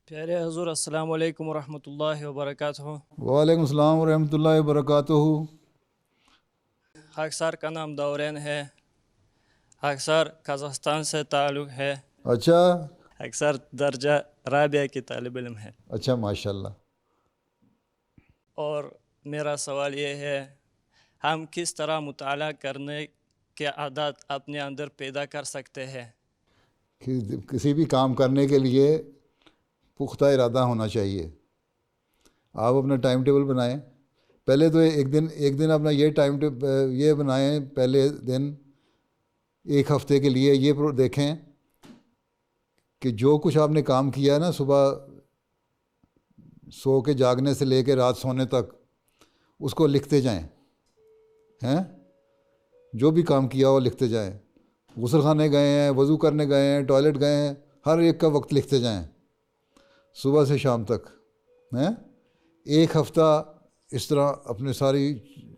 प्यारे हजूर अस्सलाम वालेकुम रहमतुल्लाहि व बरकातहू। वालेकुम सलाम व रहमतुल्लाहि व बरकातुहू। खाकसार का नाम दौरेन है। खाकसार कज़ाख्स्तान से ताल्लुक़ है। अच्छा। खाकसार दर्जा राबिया की तालिब इल्म है। अच्छा माशाल्लाह। और मेरा सवाल ये है, हम किस तरह मुताला करने के आदत अपने अंदर पैदा कर सकते हैं? किसी भी काम करने के लिए पुख्ता इरादा होना चाहिए। आप अपना टाइम टेबल बनाएं। पहले तो एक दिन अपना ये टाइम ये बनाएं। पहले दिन एक हफ्ते के लिए ये देखें कि जो कुछ आपने काम किया ना, सुबह सो के जागने से लेकर रात सोने तक, उसको लिखते जाएं। हैं, जो भी काम किया हो लिखते जाएं। गुस्ल खाने गए हैं, वज़ू करने गए हैं, टॉयलेट गए हैं, हर एक का वक्त लिखते जाएं सुबह से शाम तक। हैं, एक हफ़्ता इस तरह अपने सारी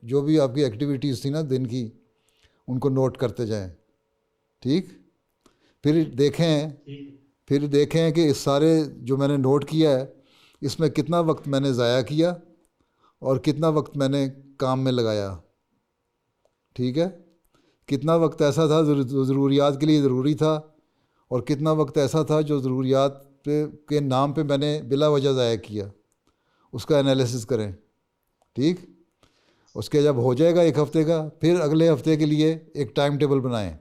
जो भी आपकी एक्टिविटीज़ थी ना दिन की, उनको नोट करते जाएं। ठीक। फिर देखें कि इस सारे जो मैंने नोट किया है, इसमें कितना वक्त मैंने ज़ाया किया और कितना वक्त मैंने काम में लगाया। ठीक है। कितना वक्त ऐसा था जो ज़रूरियात के लिए ज़रूरी था, और कितना वक्त ऐसा था जो ज़रूरियात के नाम पे मैंने बिला वजह ज़ाया किया, उसका एनालिसिस करें। ठीक। उसके जब हो जाएगा एक हफ़्ते का, फिर अगले हफ़्ते के लिए एक टाइम टेबल बनाएं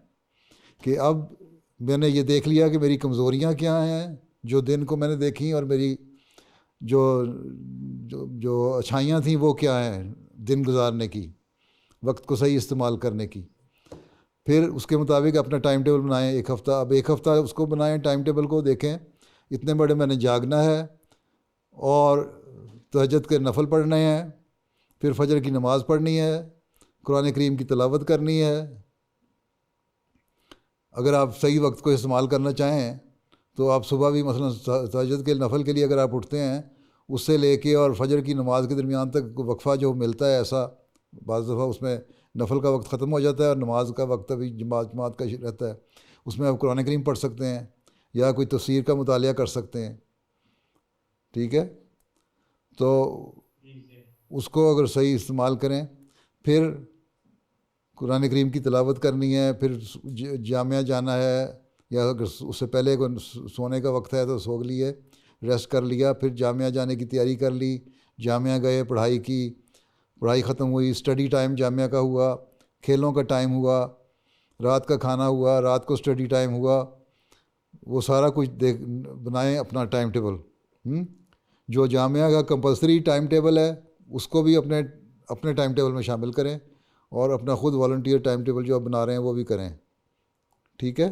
कि अब मैंने ये देख लिया कि मेरी कमज़ोरियाँ क्या हैं जो दिन को मैंने देखी, और मेरी जो जो जो अच्छाइयाँ थी वो क्या हैं दिन गुजारने की, वक्त को सही इस्तेमाल करने की। फिर उसके मुताबिक अपना टाइम टेबल बनाएं एक हफ़्ता। अब एक हफ़्ता उसको बनाएं, टाइम टेबल को देखें, इतने बड़े मैंने जागना है और तहज्जुद के नफल पढ़ने हैं, फिर फजर की नमाज़ पढ़नी है, कुरान करीम की तिलावत करनी है। अगर आप सही वक्त को इस्तेमाल करना चाहें तो आप सुबह भी मसलन तहज्जुद के नफल के लिए अगर आप उठते हैं, उससे लेके और फजर की नमाज़ के दरमियान तक वक्फ़ा जो मिलता है, ऐसा बाज़ दफ़ा उसमें नफल का वक्त ख़त्म हो जाता है और नमाज का वक्त अभी जमात का रहता है, उसमें आप कुरान करीम पढ़ सकते हैं या कोई तफसीर का मुतालिया कर सकते हैं। ठीक है। तो उसको अगर सही इस्तेमाल करें, फिर कुरान करीम की तिलावत करनी है, फिर जामिया जाना है, या अगर उससे पहले को सोने का वक्त है तो सो लिए, रेस्ट कर लिया, फिर जामिया जाने की तैयारी कर ली, जामिया गए, पढ़ाई की, पढ़ाई ख़त्म हुई, स्टडी टाइम जामिया का हुआ, खेलों का टाइम हुआ, रात का खाना हुआ, रात को स्टडी टाइम हुआ, वो सारा कुछ देख बनाएं अपना टाइम टेबल। जो जामिया का कंपलसरी टाइम टेबल है उसको भी अपने अपने टाइम टेबल में शामिल करें, और अपना ख़ुद वॉलंटियर टाइम टेबल जो आप बना रहे हैं वो भी करें। ठीक है।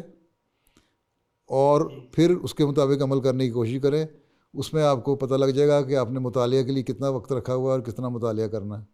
और फिर उसके मुताबिक अमल करने की कोशिश करें। उसमें आपको पता लग जाएगा कि आपने मुतालिया के लिए कितना वक्त रखा हुआ है और कितना मुतालिया करना है।